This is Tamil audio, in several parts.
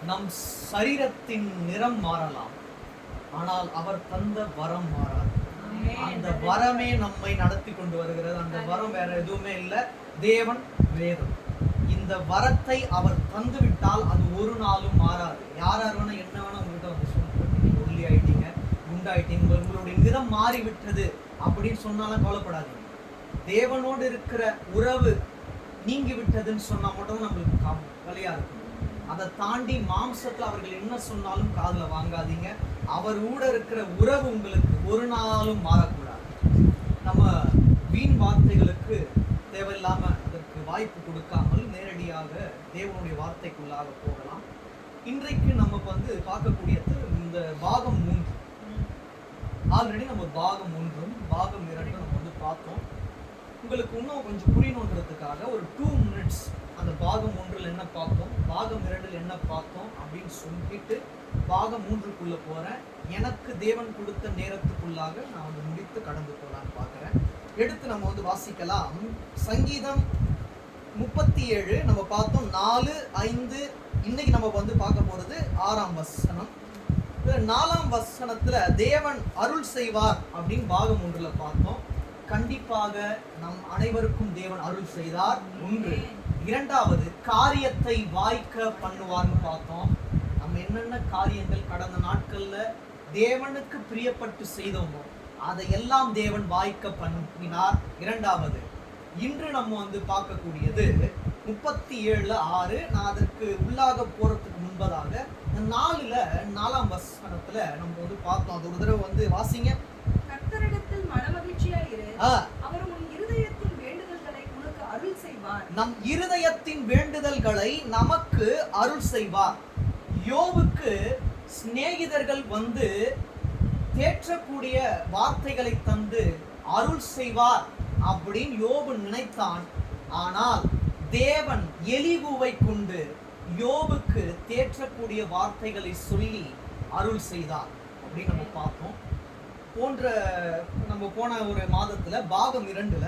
நம் சரீரத்தின் நிறம் மாறலாம், ஆனால் அவர் தந்த வரம் மாறாது. அந்த வரமே நம்மை நடத்தி கொண்டு வருகிறது. அந்த வரம் வேற எதுவுமே இல்லை, தேவன் வேதம். இந்த வரத்தை அவர் தந்து விட்டால் அது ஒரு நாளும் மாறாது. யார் வேணா என்ன வேணா உங்ககிட்ட வந்து சொல்லிட்டு ஒல்லி ஆயிட்டீங்க, குண்டாயிட்டீங்க, உங்களுடைய நிறம் மாறி விட்டது அப்படின்னு சொன்னாலும் கவலைப்படாதீங்க. தேவனோடு இருக்கிற உறவு நீங்கி விட்டதுன்னு சொன்னா மட்டும் நம்மளுக்கு கவலையா இருக்கும். அதை தாண்டி மாம்சத்துல அவர்கள் என்ன சொன்னாலும் காதுல வாங்காதீங்க. அவர் கூட இருக்கிற உறவு உங்களுக்கு ஒரு நாளும் மாறக்கூடாது. நம்ம வீண் வார்த்தைகளுக்கு தேவையில்லாம அதற்கு வாய்ப்பு கொடுக்காமல் நேரடியாக தேவனுடைய வார்த்தைக்குள்ளாக போகலாம். இன்றைக்கு நம்ம வந்து பார்க்கக்கூடியது இந்த பாகம் 3. ஆல்ரெடி நம்ம பாகம் 1 பாகம் 2 நம்ம வந்து பார்த்தோம். உங்களுக்கு இன்னும் கொஞ்சம் புரியணுன்றதுக்காக ஒரு 2 minutes அந்த பாகம் 1 என்ன பார்த்தோம், பாகம் 2 என்ன பார்த்தோம் அப்படின்னு சொல்லிட்டு பாகம் 3க்குள்ள போறேன். எனக்கு தேவன் கொடுத்த நேரத்துக்குள்ளாக நான் வந்து முடித்து கடந்து போகலான்னு பார்க்குறேன். எடுத்து நம்ம வந்து வாசிக்கலாம். சங்கீதம் 37 நம்ம பார்த்தோம், 4, 5. இன்னைக்கு நம்ம வந்து பார்க்க போறது 6ஆம் வசனம். 4ஆம் வசனத்துல தேவன் அருள் செய்வார் அப்படின்னு பாகம் 1ல பார்த்தோம். கண்டிப்பாக நம் அனைவருக்கும் தேவன் அருள் செய்தார். 1. 2வது காரியத்தை வாய்க்க பண்ணுவார்னு பார்த்தோம். நம்ம என்னென்ன காரியங்கள் கடந்த நாட்கள்ல தேவனுக்கு பிரியப்பட்டு செய்தோமோ அதையெல்லாம் தேவன் வாய்க்க பண்ணினார். 2வது இன்று நம்ம வந்து பார்க்கக்கூடியது 37:6. நான் அதற்கு உள்ளாக போறதுக்கு முன்பதாக 4ஆம் வசனத்துல நம்ம வந்து பார்த்தோம். அது ஒரு தடவை வந்து வாசிங்க. கர்த்தரிடத்தில் மனமகிழ்ச்சியாயிரு, அவர் உன் இருதயத்தின் வேண்டுதல்களை உனக்கு அருள் செய்வார். நம் இருதயத்தின் வேண்டுதல்களை நமக்கு அருள் செய்வார். யோபுக்கு சிநேகிதர்கள் வந்து தேற்றக்கூடிய வார்த்தைகளை தந்து அருள் செய்வார் அப்படின்னு யோபு நினைத்தான். ஆனால் தேவன் எலிகூவை கொண்டு யோபுக்கு தேற்றக்கூடிய வார்த்தைகளை சொல்லி அருள் செய்தார் அப்படின்னு நம்ம பார்த்தோம். நம்ம போன ஒரு மாதத்துல பாகம் 2ல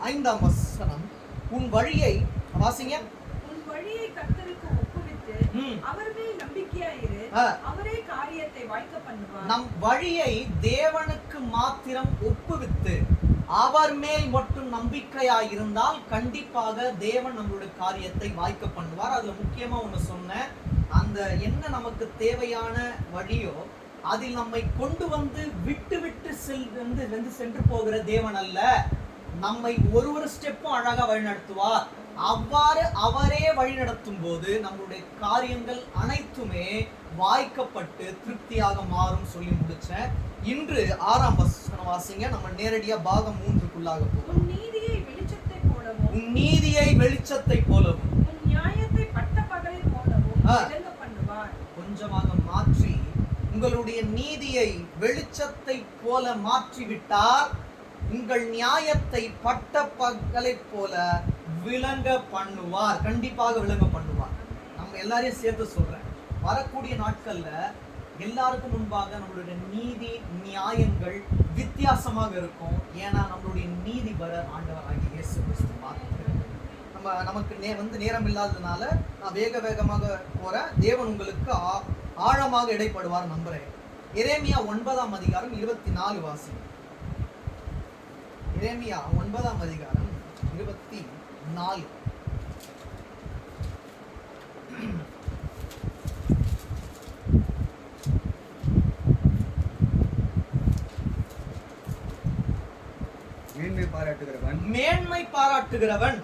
5ஆம் வசனம், உன் வழியை வாசிங்க. உன் வழியை கர்த்தருக்கு ஒப்புவித்து அவர் மேல் நம்பிக்கையாயிரு, அவரே காரியத்தை வாய்க்க பண்ணுவார். நம் வழியை தேவனுக்கு மாத்திரம் ஒப்புவித்து அவர் மேல் மட்டும் நம்பிக்கையாயிருந்தால் கண்டிப்பாக தேவன் நம்மளுடைய காரியத்தை வாய்க்க பண்ணுவார். அதுல முக்கியமா ஒண்ணு சொன்னேன், அந்த என்ன நமக்கு தேவையான வழியோ அதில் நம்மை கொண்டு வந்து விட்டு விட்டு சென்று போகிற தேவன் அல்ல, நம்மை ஒரு ஸ்டெப்பும் அழகா வழிநடத்துவார். அவ்வாறு அவரே வழிநடத்தும் போது நம்மளுடைய காரியங்கள் அனைத்துமே வாய்க்கப்பட்டு திருப்தியாக மாறும் சொல்லி முடிச்சேன். இன்று 6ஆம் வசனம் வாசிங்க. நம்ம நேரடியா பாகம் 3க்குள்ளாக போவோம். உன் நீதியை வெளிச்சத்தை போலவும், உன் நீதியை வெளிச்சத்தை போலவும், உன் நியாயத்தை பட்ட பகலை போலவும் விளங்க பண்ணுவார். கொஞ்சமாக மாற்றி உங்களுடைய நீதியை வெளிச்சத்தை போல மாற்றிவிட்டார், உங்கள் நியாயத்தை பட்ட பகலை போல விளங்க பண்ணுவார். கண்டிப்பாக விளங்க பண்ணுவார். நம்ம எல்லாரையும் சேர்த்து சொல்றேன், வரக்கூடிய நாட்கள்ல எல்லாருக்கும் முன்பாக நம்மளுடைய நீதி நியாயங்கள் வித்தியாசமாக இருக்கும். ஏன்னா நம்மளுடைய நீதிபரர் ஆண்டவராகிய இயேசு கிறிஸ்து. நமக்கு நேரம் இல்லாததுனால நான் வேகமாக போறேன். தேவன் உங்களுக்கு ஆழமாக இடைப்படுவார் நம்புறேன். எரேமியா 9ஆம் அதிகாரம் 24 வாசி. எரேமியா 9ஆம் அதிகாரம் 24. மேன்மை பாராட்டுகிறவன்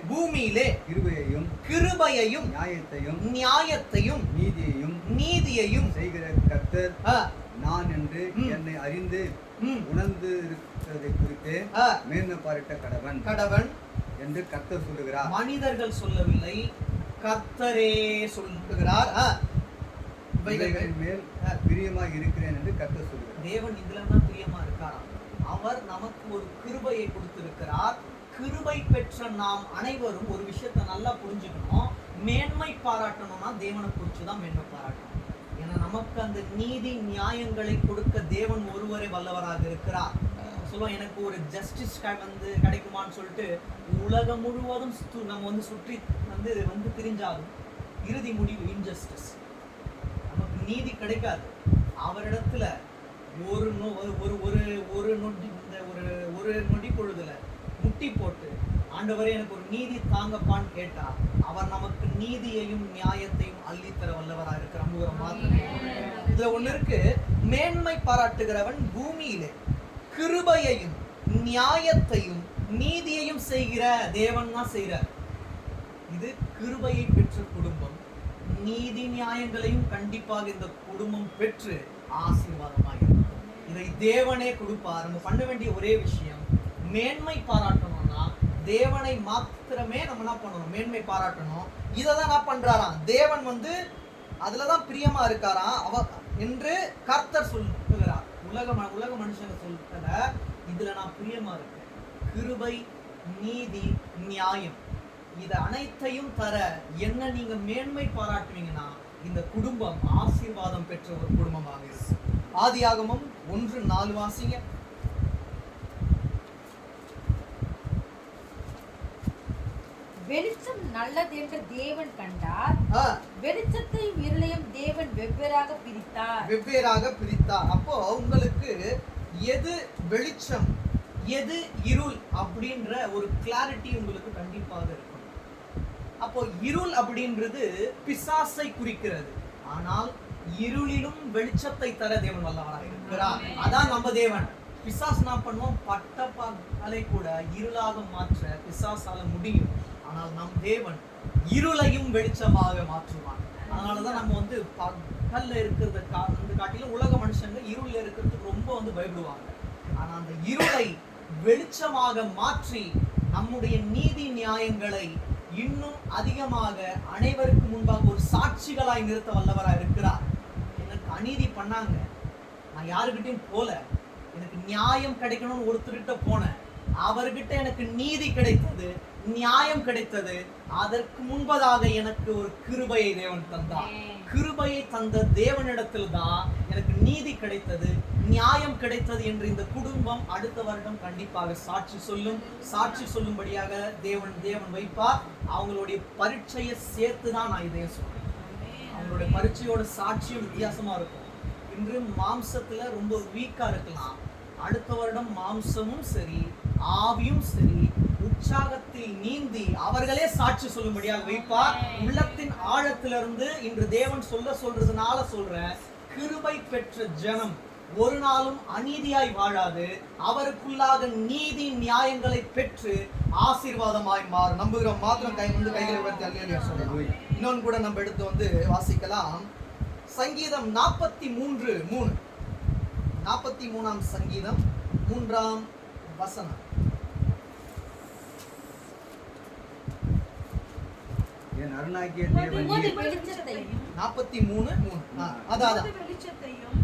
பூமியிலே கிருபையையும் நியாயத்தையும் நீதியையும் செய்கிற கர்த்தர் நான் என்று என்னை அறிந்து உணர்ந்து இருக்கிறதை குறித்து மேன்மை பாராட்ட கடவன் என்று கர்த்தர் சொல்லுகிறார். மனிதர்கள் சொல்லவில்லை, கர்த்தரே சொல்லுகிறார். மேல் பிரியமா இருக்கிறேன் என்று கர்த்தர் சொல்லுகிறார். தேவன் இதுல தான் பிரியமா இருக்காராம். அவர் நமக்கு ஒரு கிருபையை கொடுத்திருக்கிறார். கிருபை பெற்ற நாம் அனைவரும் ஒரு விஷயத்தை நல்லா புரிஞ்சுக்கணும். மேன்மை பாராட்டணும்னா தேவனை குறித்து தான் மேன்மை பாராட்டணும். ஏன்னா நமக்கு அந்த நீதி நியாயங்களை கொடுக்க தேவன் ஒருவரே வல்லவராக இருக்கிறார். சொல்லுவோம் எனக்கு ஒரு ஜஸ்டிஸ் வந்து கிடைக்குமான்னு சொல்லிட்டு உலகம் முழுவதும் நம்ம வந்து சுற்றி வந்து திரிஞ்சாலும் இறுதி முடிவு இன்ஜஸ்டிஸ். நமக்கு நீதி கிடைக்காது. அவரிடத்துல ஒரு நொடி பொழுதுல முட்டி போட்டு ஆண்டவரே எனக்கு ஒரு நீதி தாங்கப்பான்னு கேட்டா அவர் நமக்கு நீதியையும் நியாயத்தையும் அள்ளித்தர வல்லவராக இருக்கிற இதுல ஒண்ணு இருக்கு. மேன்மை பாராட்டுகிறவன் பூமியிலே கிருபையையும் நியாயத்தையும் நீதியையும் செய்கிற தேவன் தான் செய்கிறார். இது கிருபையை பெற்ற குடும்பம். நீதி நியாயங்களையும் கண்டிப்பாக இந்த குடும்பம் பெற்று ஆசீர்வாதமாக இருக்கும். இதை தேவனே கொடுப்பார். நம்ம பண்ண வேண்டிய ஒரே விஷயம் மேன்மை பாராட்டணும்னா தேவனை மாத்திரமே நம்ம என்ன பண்ணணும், மேன்மை பாராட்டணும். இதை தான் என்ன பண்றாராம், தேவன் வந்து அதுலதான் பிரியமா இருக்காராம் என்று கர்த்தர் சொல்லுகிறார். உலக மனுஷங்க சொல்ற இதுல நான் பிரியமா இருக்கேன். கிருபை, நீதி, நியாயம் இதை அனைத்தையும் தர என்ன நீங்க மேன்மை பாராட்டுவீங்கன்னா இந்த குடும்பம் ஆசீர்வாதம் பெற்ற ஒரு குடும்பமாக இருக்கும். ஆதியாகமம் 1:4 வாசிங்க. வெளிச்சம் நல்லது என்று தேவன் கண்டார், வெளிச்சத்தையும் இருளையும் தேவன் வெவ்வேறாக பிரித்தார். அப்போ உங்களுக்கு எது வெளிச்சம் எது இருள் அப்படின்ற ஒரு கிளாரிட்டி உங்களுக்கு கண்டிப்பாக இருக்கும். அப்போ இருள் அப்படின்றது பிசாசை குறிக்கிறது. ஆனால் இருளிலும் வெளிச்சத்தை தர தேவன் வல்லவராக இருக்கிறார். அதான் நம்ம தேவன். பிசாசு நான் பண்ணுவோம், பட்டப்பகலை கூட இருளாக மாற்ற பிசாசால முடியும். ஆனால் நம் தேவன் இருளையும் வெளிச்சமாக மாற்றுவான். அதனாலதான் நம்ம வந்து பகல்ல இருக்கிறத காட்டிலும் உலக மனுஷங்க இருள்ல இருக்கிறதுக்கு ரொம்ப பயப்படுவாங்க. ஆனா அந்த இருளை வெளிச்சமாக மாற்றி நம்முடைய நீதி நியாயங்களை இன்னும் அதிகமாக அனைவருக்கு முன்பாக ஒரு சாட்சிகளாய் நிறுத்த வல்லவராக இருக்கிறார். எனக்கு அநீதி பண்ணாங்க, நான் யாருக்கிட்டையும் போல, எனக்கு நியாயம் கிடைக்கணும்னு ஒருத்தர்கிட்ட போனேன், அவர்கிட்ட எனக்கு நீதி கிடைத்தது, நியாயம் கிடைத்தது. அதற்கு முன்பதாக எனக்கு ஒரு கிருபையை தேவன் தந்தார். கிருபையை தந்த தேவனிடத்தில் தான் எனக்கு நீதி கிடைத்தது, நியாயம் கிடைத்தது என்று இந்த குடும்பம் அடுத்த வருடம் கண்டிப்பாக சாட்சி சொல்லும்படியாக தேவன் வைப்பார். அவங்களுடைய பரீட்சையை சேர்த்து தான் நான் இதையும் சொல்றேன். அவங்களுடைய பரீட்சையோட சாட்சியும் வித்தியாசமா இருக்கும். இன்று மாம்சத்துல ரொம்ப வீக்கா இருக்கலாம், அடுத்த வருடம் மாம்சமும் சரி ஆவியும் சரி உற்சாகத்தில் நீந்தி அவர்களே சாட்சி சொல்லும்படியாக வைப்பார். உள்ளத்தின் ஆழத்திலிருந்து இன்று தேவன் சொல்றதுனால சொல்றேன், கிருபை பெற்ற ஜனம் ஒரு நாளும் அநீதியாய் வாழாது, அவருக்குள்ளாக நீதி நியாயங்களை பெற்று ஆசீர்வாதமாய் மாறும். நம்புகிறோம். மாத்திரம் கைகளை உயர்த்தி அல்லேலூயா சொல்லுவோம். இன்னொன்று கூட நம்ம எடுத்து வாசிக்கலாம். சங்கீதம் 43:3. 43ஆம் சங்கீதம் 3ஆம் வசனம். என் அருணாகிய தேவன் 43:3. அதான் வெளிச்சத்தையும்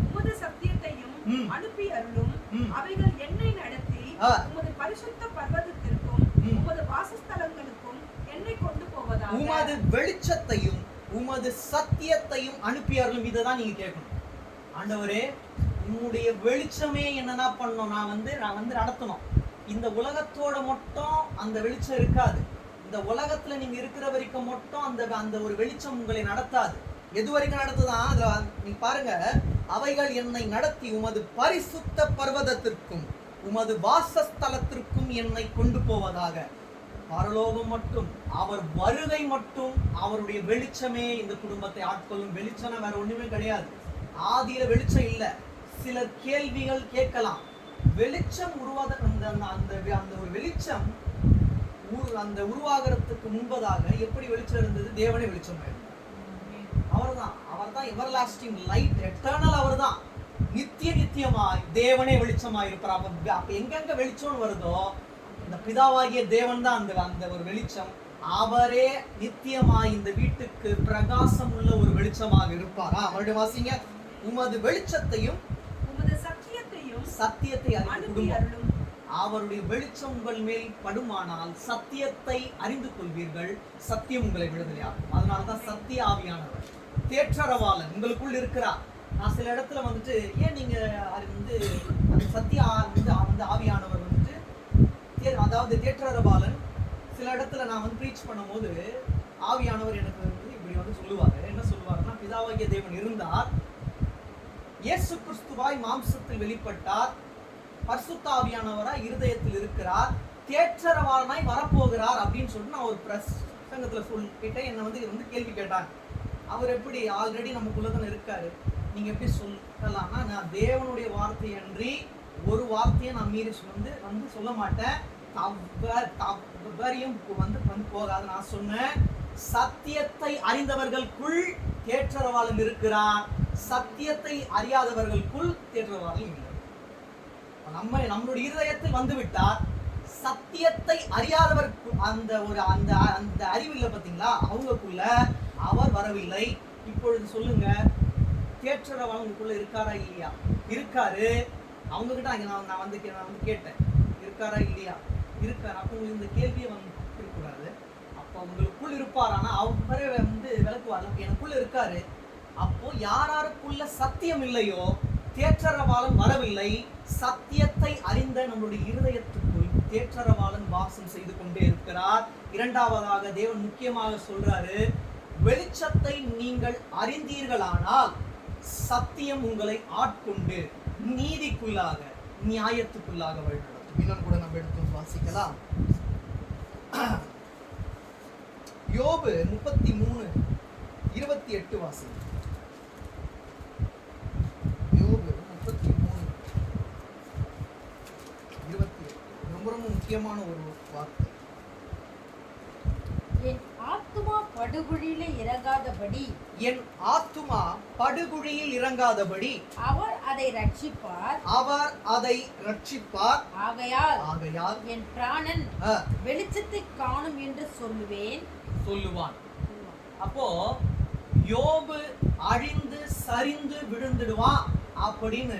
உமது சத்தியத்தையும் அனுப்பி அருளும். அவைகள் என்னை நடத்தி உமது பரிசுத்த பர்வதத்திற்கும் உமது வாசஸ்தலங்களுக்கும் என்னை கொண்டு போவதாக. உமது வெளிச்சத்தையும் உமது சத்தியத்தையும் அனுப்பி அருளும். இதைதான் நீங்க கேட்கணும். ஆண்டவரே, உன்னுடைய வெளிச்சமே என்னன்னா பண்ணணும், நான் வந்து நடத்தணும். இந்த உலகத்தோட மட்டும் அந்த வெளிச்சம் இருக்காது. இந்த உலகத்துல நீங்க இருக்கிற வரைக்கும் மட்டும் அந்த ஒரு வெளிச்சம் உங்களை நடத்தாது. எது வரைக்கும் நடத்துதான் நீங்க பாருங்க. அவைகள் என்னை நடத்தி உமது பரிசுத்த பர்வதத்திற்கும் உமது வாசஸ்தலத்திற்கும் என்னை கொண்டு போவதாக. பரலோகம் மட்டும், அவர் வருகை மட்டும், அவருடைய வெளிச்சமே இந்த குடும்பத்தை ஆட்கொள்ளும். வெளிச்சம் வேற ஒண்ணுமே கிடையாது. ஆதியில வெளிச்சம் இல்ல. சிலர் கேள்விகள் கேட்கலாம். வெளிச்சம் அந்த ஒரு வெளிச்சம் அந்த உருவாகிறதுக்கு முன்பதாக எப்படி வெளிச்சம் இருந்தது? தேவனே வெளிச்சமா இருந்தார். அவர்தான் எவர்லாஸ்டிங் லைட், எட்டர்னல். அவர்தான் நித்தியமாய் தேவனே வெளிச்சமாய் இருப்பார். அப்ப எங்கெங்க வெளிச்சம் வருதோ இந்த பிதாவாகிய தேவன் தான் அந்த ஒரு வெளிச்சம். அவரே நித்தியமாய் இந்த வீட்டுக்கு பிரகாசம் உள்ள ஒரு வெளிச்சமாக இருப்பார். மறுபடியும் வாசிங்க. உமது வெளிச்சத்தையும் உமது சத்தியத்தை அனுப்பி அருளும். அவருடைய வெளிச்சம் உங்கள் மேல் படுமானால் சத்தியத்தை அறிந்து கொள்வீர்கள், சத்தியம் உங்களை விடுதலையாகும். அதனாலதான் சத்திய ஆவியானவர் தேற்றரவாளன் உங்களுக்குள் இருக்கிறார். நான் சில இடத்துல வந்துட்டு ஏன் நீங்க அது வந்து அந்த சத்தியா வந்து ஆவியானவர் வந்துட்டு அதாவது தேற்றரபாலன் சில இடத்துல நான் வந்து ப்ரீச் பண்ணும்போது ஆவியானவர் எனக்கு வந்து இப்படி வந்து சொல்லுவாரு. என்ன சொல்லுவாருன்னா, பிதாவாகிய தேவன் இருந்தார், இயேசு கிறிஸ்துவாய் மாம்சத்தில் வெளிப்பட்டார், பரிசுத்த ஆவியானவராய் இருதயத்தில் இருக்கிறார், தேற்றரவாளனாய் வரப்போகிறார் அப்படின்னு சொல்லிட்டு நான் ஒரு பிரசங்கத்துல சொல்லிட்டேன். என்னை வந்து இது வந்து கேள்வி கேட்டாங்க. அவர் எப்படி ஆல்ரெடி நமக்குள்ளதான் இருக்காரு, நீங்க எப்படி சொல்லலாம்னா, நான் தேவனுடைய வார்த்தை அன்றி ஒரு வார்த்தையை நான் மீறி வந்து சொல்ல மாட்டேன், தவறியும் வந்து போகாது. நான் சொன்னேன், சத்தியத்தை அறிந்தவர்களுக்குள் தேற்றரவாளன் இருக்கிறார், சத்தியத்தை அறியாதவர்களுக்குள் தேற்றரவாளன் இல்லை. நம்மளுடைய இருதயத்தில் வந்து விட்டார், சத்தியத்தை அறியாதவர் அந்த அறிவு இல்லை பார்த்தீங்களா, அவங்களுக்குள்ள அவர் வரவில்லை. இப்பொழுது சொல்லுங்க, தேற்றரவாளன் உங்களுக்குள்ள இருக்காரா இல்லையா? இருக்காரு. அவங்க கிட்ட நான் வந்து கேட்டேன், இருக்காரா இல்லையா? இருக்காரு. அப்போ உங்களுக்கு இந்த கேள்வியை வந்து இருக்கக்கூடாது. அப்போ உங்களுக்குள் இருப்பார், ஆனா அவரே வந்து விளக்குவார், எனக்குள்ள இருக்காரு. அப்போ யாருக்குள்ள சத்தியம் இல்லையோ தேற்றரவாளன் வரவில்லை. சத்தியத்தை அறிந்த நம்முடைய இருதயத்துக்குள் தேற்றரவாளன் வாசம் செய்து கொண்டே இருக்கிறார். இரண்டாவதாக தேவன் முக்கியமாக சொல்றாரு, வெளிச்சத்தை நீங்கள் அறிந்தீர்களானால் சத்தியம் உங்களை ஆட்கொண்டு நீதிக்குள்ளாக நியாயத்துக்குள்ளாக வழிநடத்தும். இன்னும் கூட நம்ம எடுத்து வாசிக்கலாம். யோபு 33:28 வாசி. யோபு 33:28 ரொம்ப ரொம்ப முக்கியமான ஒரு வார்த்தை. என் ஆத்துமா படுகுழியிலே இறங்காதபடி, என் ஆத்துமா படுகுழியில் இறங்காதபடி அவர் அதை ரட்சிப்பார், அவர் அதை ரட்சிப்பார். ஆகையால் என் பிராணன் வெளிச்சத்தை காணும் என்று சொல்லுவான். அப்போ யோபு அழிந்து சரிந்து விழுந்துடுவான் அப்படின்னு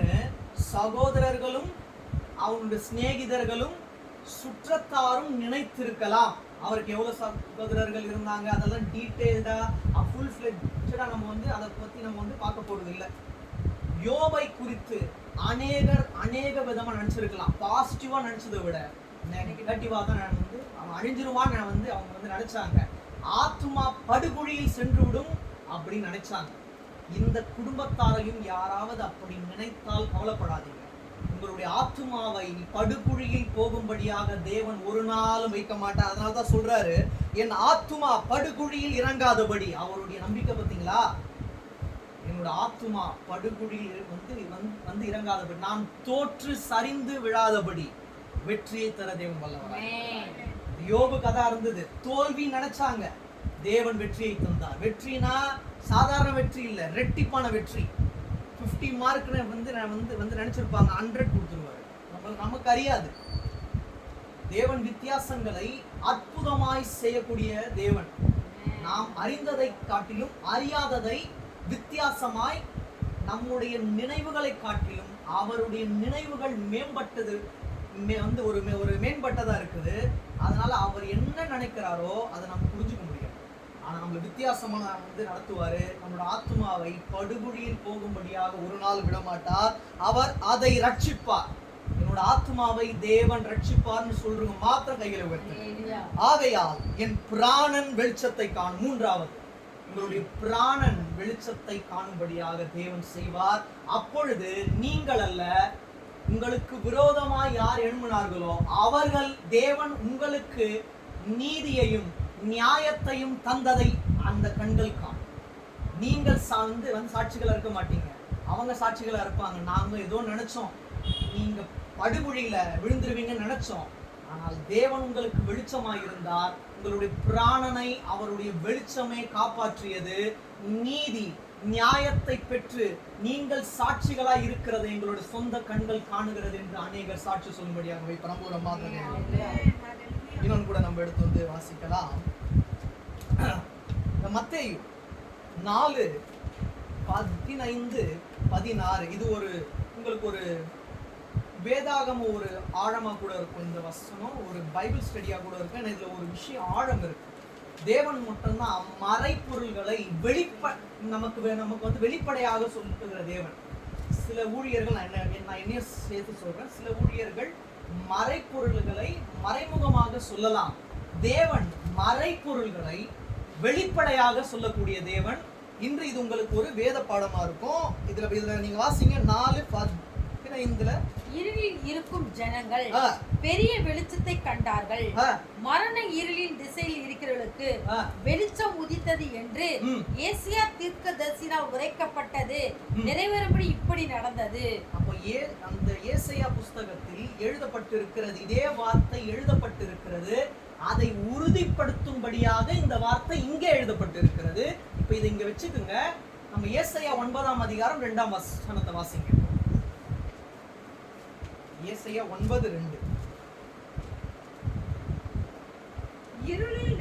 சகோதரர்களும் அவனுடைய சிநேகிதர்களும் சுற்றத்தாரும் நினைத்திருக்கலாம். அவருக்கு எவ்வளவு சகோதரர்கள் இருந்தாங்க அதெல்லாம் டீட்டெயில்டா ஃபுல் ஃப்ளெட்ஜா நம்ம வந்து அதை பத்தி நம்ம வந்து பார்க்க போறது இல்லை. யோபை குறித்து அநேக விதமா நினைச்சிருக்கலாம். பாசிட்டிவா நினைச்சதை விட நெகட்டிவா தான் வந்து அவன் அழிஞ்சிருவான்னு அவங்க வந்து நினைச்சாங்க. ஆத்துமா படுகுழியில் சென்று விடும் அப்படின்னு நினைச்சாங்க. இந்த குடும்பத்தாரையும் யாராவது அப்படி நினைத்தால் கவலைப்படாதீங்க. உங்களுடைய ஆத்துமாவை படுகுழியில் போகும்படியாக தேவன் ஒரு நாளும் வைக்க மாட்டார். அதனாலதான் சொல்றாரு, என் ஆத்துமா படுகுழியில் இறங்காதபடி. அவருடைய நம்பிக்கை பார்த்தீங்களா? என்னோட ஆத்துமா படுகுழியில் வந்து இறங்காதபடி, நான் தோற்று சரிந்து விழாதபடி வெற்றியை தர தேவன் வல்லவர். யோபு கதை இருந்தது, தோல்வி நினைச்சாங்க, தேவன் வெற்றியை தந்தார். வெற்றினா சாதாரண வெற்றி இல்ல, ரெட்டிப்பான வெற்றி. 50 மார்க்னு வந்து நினைச்சிருப்பாங்க, 100 கொடுத்துருவாரு. நமக்கு அறியாது. தேவன் வித்தியாசங்களை அற்புதமாய் செய்யக்கூடிய தேவன். நாம் அறிந்ததை காட்டிலும் அறியாததை வித்தியாசமாய், நம்முடைய நினைவுகளை காட்டிலும் அவருடைய நினைவுகள் மேம்பட்டது, வந்து ஒரு மேம்பட்டதா இருக்குது. அதனால அவர் என்ன நினைக்கிறாரோ அதை நம்ம புரிஞ்சுக்க முடியும். ஆனா நம்மள வித்தியாசமா வந்து நடத்துவாரு. நம்மளோட ஆத்மாவை படுகுழியில் போகும்படியாக ஒரு நாள் விடமாட்டார். அவர் அதை ரட்சிப்பார். என்னோட ஆத்மாவை தேவன் ரட்சிப்பார்னு சொல்றவங்க மாத்திரம் கைகளை உயர்த்து. ஆகையால் என் பிராணன் வெளிச்சத்தை காணும். மூன்றாவது, உங்களுடைய பிராணன் வெளிச்சத்தை காணும்படியாக தேவன் செய்வார். அப்பொழுது நீங்கள் அல்ல, உங்களுக்கு விரோதமாய் யார் எழும்பினார்களோ அவர்கள் தேவன் உங்களுக்கு நீதியையும் நியாயத்தையும் தந்ததை அந்த கண்கள் காணும். நீங்கள் வந்து சாட்சிகளா இருக்க மாட்டீங்க, அவங்க சாட்சிகளா இருப்பாங்க. நாங்க ஏதோ நினைச்சோம், நீங்க படுகுழியில விழுந்துருவீங்கன்னு நினைச்சோம். ஆனால் தேவன் உங்களுக்கு வெளிச்சமாய் இருந்தார். உங்களுடைய பிராணனை அவருடைய வெளிச்சமே காப்பாற்றியது. நீதி நியாயத்தை பெற்று நீங்கள் சாட்சிகளாய் இருக்கிறது எங்களுடைய சொந்த கண்கள் காணுகிறது என்று அநேகர் சாட்சி சொல்லும்படியாக வைப்போம். இன்னொன்று கூட நம்ம எடுத்து வந்து வாசிக்கலாம். மத்தேயு 4:15-16. இது ஒரு உங்களுக்கு ஒரு வேதாகம ஒரு ஆழமா கூட இருக்கும். இந்த வசனம் ஒரு பைபிள் ஸ்டடியா கூட இருக்கும். ஏன்னா இதுல ஒரு விஷயம் ஆழம் இருக்கு. தேவன் மட்டும்தான் மறைப்பொருள்களை நமக்கு வந்து வெளிப்படையாக சொல்லுகிற தேவன். சில ஊழியர்கள், நான் என்னைய சேர்த்து சொல்றேன், சில ஊழியர்கள் மறைப்பொருள்களை மறைமுகமாக சொல்லலாம். தேவன் மறைப்பொருள்களை வெளிப்படையாக சொல்லக்கூடிய தேவன். இன்று இது உங்களுக்கு ஒரு வேத பாடமா இருக்கும். இதுல நீங்க வாசிங்க 4:15. இருளில் இருக்கும் ஜனங்கள் பெரிய வெளிச்சத்தை கண்டார்கள். மரண இருளின் திசையில் இருக்கிறவர்களுக்கு வெளிச்சம் உதித்தது என்று ஏசியா தீர்க்கதரிசியால் உரைக்கப்பட்டது நிறைவேறும்படி இப்படி நடந்தது. அப்போ அந்த ஏசாயா புஸ்தகத்தில் எழுதப்பட்டிருக்கிறது, இதே வார்த்தை எழுதப்பட்டிருக்கிறது. அதை உறுதிப்படுத்தும்படியாக இந்த வார்த்தை இங்கே எழுதப்பட்டிருக்கிறது. இப்ப இதை இங்க வச்சுக்குங்க. நம்ம ஏசாயா 9ஆம் அதிகாரம் 2ஆம் வசனத்தை வாசிங்க. ஏசாயா 9:2. இருளில்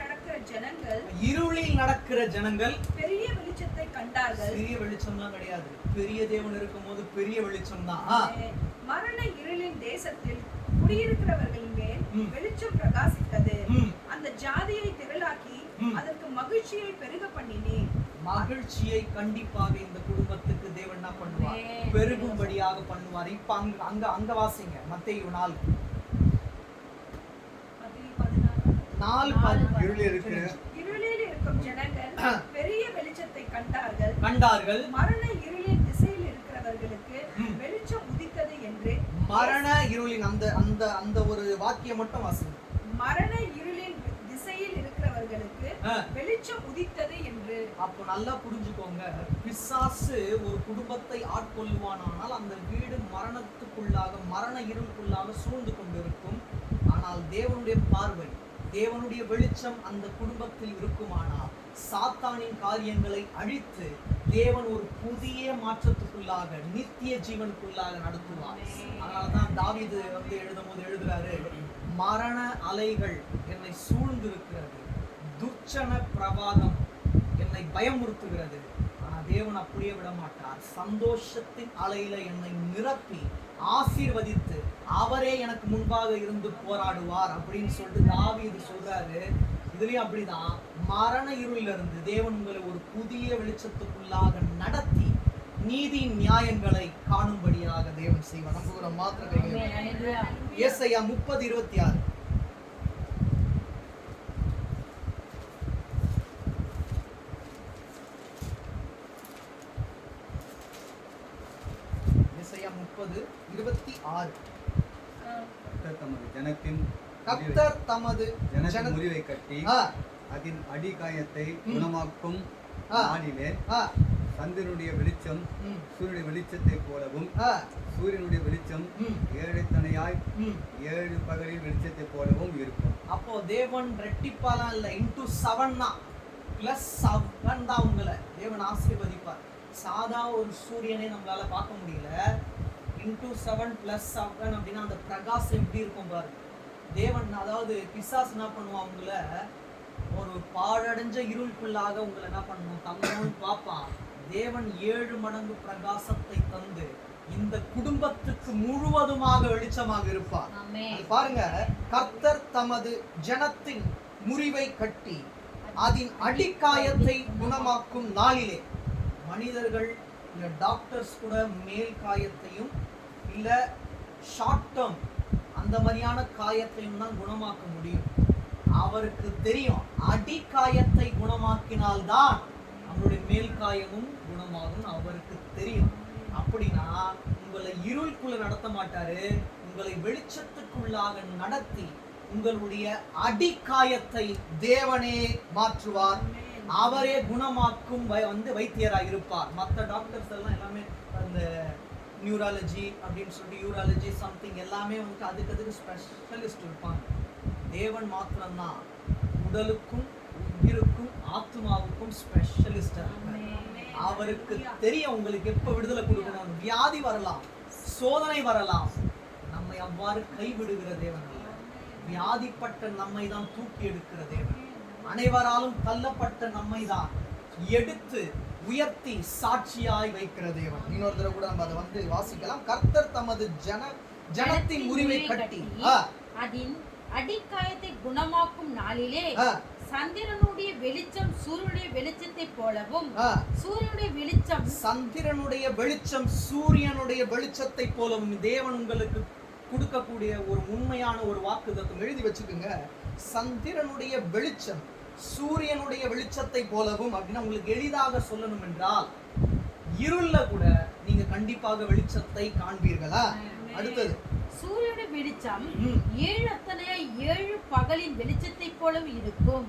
நடக்கிற ஜனங்கள் பெரிய வெளிச்சத்தை கண்டார்கள். பெரிய வெளிச்சம்லாம் கிடையாது, பெரிய தேவன் இருக்கும்போது பெரிய வெளிச்சம் தான். மரண இருளின் தேசத்தில் குடியிருக்கிறவர்களின் மேல் வெளிச்சம் பிரகாசித்தது. அந்த ஜாதியை திரளாக்கி அதற்கு மகிழ்ச்சியை பெருக பண்ணினேன். மகிழ்ச்சியை கண்டிப்பாக இந்த குடும்பத்துக்கு தேவன் என்ன பண்ணுவார்? பெருகும்படியாக பண்ணுவார். இப்ப அங்க வாசிங்க மத்தேயு 4:14. இருளில் இருக்கும் ஜனங்கள் பெரிய வெளிச்சத்தை கண்டார்கள். மரண இருளின் திசையில் இருக்கிறவர்களுக்கு வெளிச்சம் உதித்தது என்று. மரண இருளின் அந்த ஒரு வாக்கியம் மட்டும் வாசிங்க. மரண இருளின் திசையில் இருக்கிறவர்களுக்கு வெளிச்சம் உதித்தது என்று. அப்போ நல்லா புரிஞ்சுக்கோங்க, பிசாசு ஒரு குடும்பத்தை ஆட்கொள்வானால் அந்த வீடு மரணத்துக்குள்ளாக, மரண இருளுக்குள்ளாக சூழ்ந்து கொண்டிருக்கும். ஆனால் தேவனுடைய பார்வை, தேவனுடைய வெளிச்சம் அந்த குடும்பத்தில் இருக்குமானால் சாத்தானின் காரியங்களை அழித்து தேவன் ஒரு புதிய மாற்றத்துக்குள்ளாக, நித்திய ஜீவனுக்குள்ளாக நடத்துவார். அதனாலதான் தாவீது வந்து எழுதுறாரு, மரண அலைகள் என்னை சூழ்ந்திருக்கிறது, துர்ச்சன பிரவாகம் என்னை பயமுறுத்துகிறது. ஆனா தேவன் அப்படியே விட மாட்டார். சந்தோஷத்தின் அலையில என்னை நிரப்பி ஆசீர்வதித்து அவரே எனக்கு முன்பாக இருந்து போராடுவார் அப்படின்னு சொல்லிட்டு தாவீது சொல்றாரு. இதுலயும் அப்படிதான், மரண இருளிலிருந்து தேவன் உங்களை ஒரு புதிய வெளிச்சத்துக்குள்ளாக நடத்தி நீதி நியாயங்களை காணும்படியாக தேவன் செய்வார். நம்ம மாத்திரம் ஏசாயா 30:26. ஏசாயா 30:26. கர்த்தர் தமது ஜனத்தின் முறிவை கட்டி அதன் அடிகாயத்தை குணமாக்கும் நாளிலே சந்திரனுடைய வெளிச்சம் சூரியனுடைய வெளிச்சத்தை போலவும் சூரியனுடைய வெளிச்சம் ஏழைத்தனையாய் 7 பகலில் வெளிச்சத்தை போலவும் இருக்கும். அப்போ தேவன் ரெட்டிப்பாலாம் இல்ல, into 7 தான், +7 தான் உங்களை தேவன் ஆசீர்வதிப்பார். சாதா ஒரு சூரியனை நம்மளால பார்க்க முடியல, into 7 +7 அப்படின்னா அந்த பிரகாசம் எப்படி இருக்கும் பாருங்க. தேவன், அதாவது பிசாசு என்ன பண்ணுவான், உங்களை ஒரு பாழடைஞ்ச இருளுக்குள்ளாக உங்களை என்ன பண்ணணும், தங்கணும்னு பார்ப்பான். தேவன் 7 மடங்கு பிரகாசத்தை தந்து இந்த குடும்பத்துக்கு முழுவதுமாக வெளிச்சமாக இருப்பார். பாருங்க, கர்த்தர் தமது ஜனத்தின் முறிவை கட்டி அதன் அடிக்காயத்தை குணமாக்கும் நாளிலே. மனிதர்கள் இல்ல டாக்டர்ஸ் கூட மேல் காயத்தையும் இல்ல ஷார்ட் டேர்ம் அந்த மாதிரியான காயத்தையும் தான் குணமாக்க முடியும். அவருக்கு தெரியும், அடிக்காயத்தை குணமாக்கினால்தான் நம்மளுடைய மேல் காயமும் குணமாகும். அவருக்கு தெரியும். அப்படின்னா உங்களை இருளுக்குள்ள நடத்த மாட்டாரு, உங்களை வெளிச்சத்துக்குள்ளாக நடத்தி உங்களுடைய அடிக்காயத்தை தேவனே மாற்றுவார். அவரே குணமாக்கும் வைத்தியராக இருப்பார். மற்ற டாக்டர்ஸ் எல்லாம் எல்லாமே அந்த நியூராலஜி அப்படின்னு சொல்லிட்டு யூராலஜி சம்திங் எல்லாமே வந்து அதுக்கு ஸ்பெஷலிஸ்ட் இருப்பாங்க. தேவன் மாத்திரம்தான் உடலுக்கும் உயிருக்கும் ஆத்மாவுக்கும் ஸ்பெஷலிஸ்ட். அவருக்கு தெரியும் உங்களுக்கு எப்ப விடுதலை கொடுக்கணும். வியாதி வரலாம், சோதனை வரலாம், நம்மை அவ்வாறு கைவிடுகிற தேவன் அல்ல. வியாதிப்பட்ட நம்மை தான் தூக்கி எடுக்கிற தேவன். அனைவராலும் தள்ளப்பட்ட நம்மை தான் எடுத்து உயர்த்தி சாட்சியாய் வைக்கிற தேவன். இன்னொரு தடவை கூட நம்ம அதை வாசிக்கலாம். கர்த்தர் தமது ஜனத்தின் உரிமை கட்டி அதன் அடிக்காயத்தை குணமாக்கும் நாளிலே சந்திரனுடைய வெளிச்சம் சூரியனுடைய வெளிச்சத்தை போலவும் சூரியனுடைய வெளிச்சம் சந்திரனுடைய வெளிச்சம் சூரியனுடைய வெளிச்சத்தை போலவும் தேவன் உங்களுக்கு கொடுக்கக்கூடிய ஒரு உண்மையான ஒரு வாக்குத்தத்தம் எழுதி வச்சுக்கோங்க. சந்திரனுடைய வெளிச்சம் சூரியனுடைய வெளிச்சத்தை போலவும் அப்படின்னா உங்களுக்கு எளிதாக சொல்லணும் என்றால் இருள கூட நீங்க கண்டிப்பாக வெளிச்சத்தை காண்பீர்களா? அடுத்தது சூரியனுடைய வெளிச்சம் 7 அத்தனையா 7 பகலின் வெளிச்சத்தை போலவும் இருக்கும்.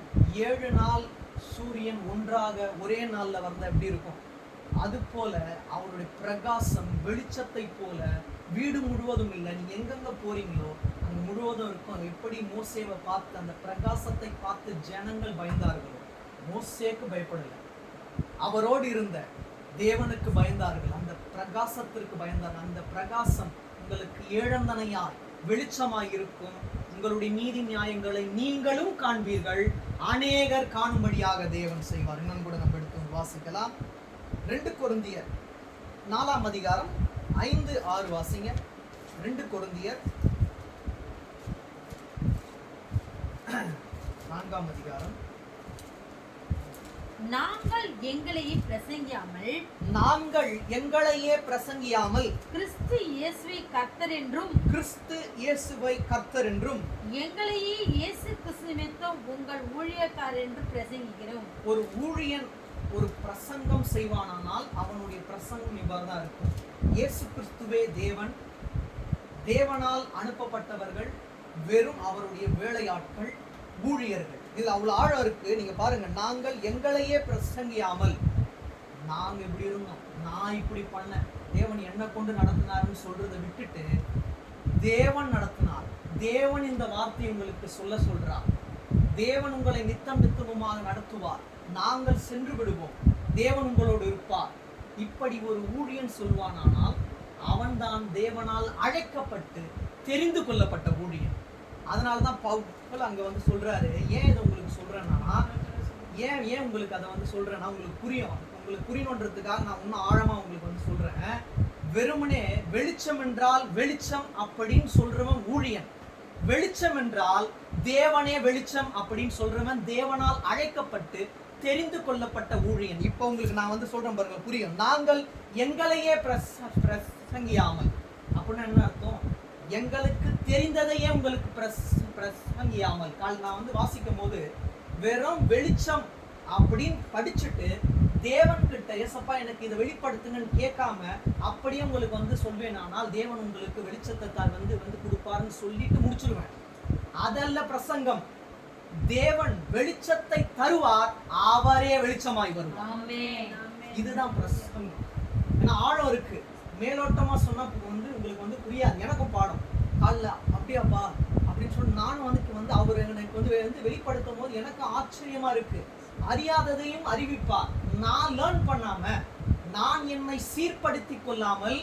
7 நாள் சூரியன் ஒன்றாக ஒரே நாள்ல வந்தா எப்படி இருக்கும்? அது போல அவருடைய பிரகாசம் வெளிச்சத்தை போல வீடு முழுவதும் இல்லை, நீங்க எங்கெங்க போறீங்களோ அங்க முழுவதும் இருக்கும். எப்படி மோசேவை பார்த்து அந்த பிரகாசத்தை பார்த்து ஜனங்கள் பயந்தார்களோ, மோசேக்கு பயப்படல, அவரோடு இருந்த தேவனுக்கு பயந்தார்கள், அந்த பிரகாசத்திற்கு பயந்தார்கள். அந்த பிரகாசம் உங்களுக்கு ஏழந்தனையாய் வெளிச்சமாய் இருக்கும். உங்களுடைய நீதி நியாயங்களை நீங்களும் காண்பீர்கள், அநேகர் காணும்படியாக தேவன் செய்வார். இன்னும் கூட நம்ம எடுத்து வாசிக்கலாம். 2 கொரிந்தியர் 4ஆம் அதிகாரம் 5-6 வாசிங்க. 2 கொரிந்தியர் 4ஆம் அதிகாரம். நாங்கள் எங்களையே பிரசங்கியாமல் கிறிஸ்து இயேசுவை கர்த்தர் என்றும் எங்களையே இயேசு கிறிஸ்து நிமித்தம் உங்கள் ஊழியக்காரர் என்று பிரசங்கிக்கிறோம். ஒரு ஊழியன் ஒரு பிரசங்கம் செய்வானால் அவனுடைய பிரசங்கம் இவ்வாறு தான் இருக்கும். இயேசு கிறிஸ்துவே தேவன், தேவனால் அனுப்பப்பட்டவர்கள் வெறும் அவருடைய வேலையாட்கள், ஊழியர்கள். இது அவ்வளவு ஆழம் இருக்கு. நீங்க பாருங்க, நாங்கள் எங்களையே பிரசங்கியாமல், நாங்க இப்படி இருந்தோம், நான் இப்படி பண்ணேன், தேவன் என்ன கொண்டு நடத்தினார்னு சொல்றதை விட்டுட்டு தேவன் நடத்தினார், தேவன் இந்த வார்த்தையை உங்களுக்கு சொல்றார், தேவன் உங்களை நித்தம் நித்தமுமாக நடத்துவார், நாங்கள் சென்று விடுவோம், தேவன் உங்களோடு இருப்பார், இப்படி ஒரு ஊழியன் சொல்வானால் அவன்தான் தேவனால் அழைக்கப்பட்டு தெரிந்து கொள்ளப்பட்ட ஊழியன். அதனாலதான் பவுல் அங்க வந்து சொல்றாரு. ஏன் இதை உங்களுக்கு சொல்றேன்னா, ஏன் உங்களுக்கு அதை வந்து சொல்றேன்னா உங்களுக்கு புரியணுன்றதுக்காக நான் இன்னும் ஆழமா உங்களுக்கு வந்து சொல்றேன். வெறுமனே வெளிச்சம் என்றால் வெளிச்சம் அப்படின்னு சொல்றவன் ஊழியன், வெளிச்சம் என்றால் தேவனே வெளிச்சம் அப்படின்னு சொல்றவன் தேவனால் அழைக்கப்பட்டு தெரிந்து கொள்ளப்பட்ட ஊழியன். இப்போ உங்களுக்கு நான் வந்து சொல்றேன் பாருங்க, புரியும். நாங்கள் எங்களையே பிரசங்கியாமல் அப்படின்னா என்ன அர்த்தம்? எங்களுக்கு தெரிந்ததையே உங்களுக்கு பிரசங்கியாமல். நான் வந்து வாசிக்கும் போது வெறும் வெளிச்சம் அப்படின்னு படிச்சுட்டு தேவன் கிட்ட ஏசப்பா எனக்கு இதை வெளிப்படுத்துங்கன்னு கேட்காம அப்படியே உங்களுக்கு வந்து சொல்வேன். ஆனால் தேவன் உங்களுக்கு வெளிச்சத்தை வந்து கொடுப்பாருன்னு சொல்லிட்டு முடிச்சிருவேன். அதல்ல பிரசங்கம். தேவன் வெளிச்சத்தை தருவார், அவரே வெளிச்சமாய் வருவார். இதுதான் பிரசங்கம். ஏன்னா ஆழம் இருக்கு. மேலோட்டமா சொன்னா வந்து உங்களுக்கு வந்து புரியாது. எனக்கும் பாடம் காலைல அப்படியாப்பா அப்படின்னு சொல்லி நானும் வந்து அவர் எனக்கு வந்து வெளிப்படுத்தும் போது எனக்கு ஆச்சரியமா இருக்கு. அறியாததையும் அறிவிப்பார். நான் லேர்ன் பண்ணாம, நான் என்னை சீர்படுத்தி கொள்ளாமல்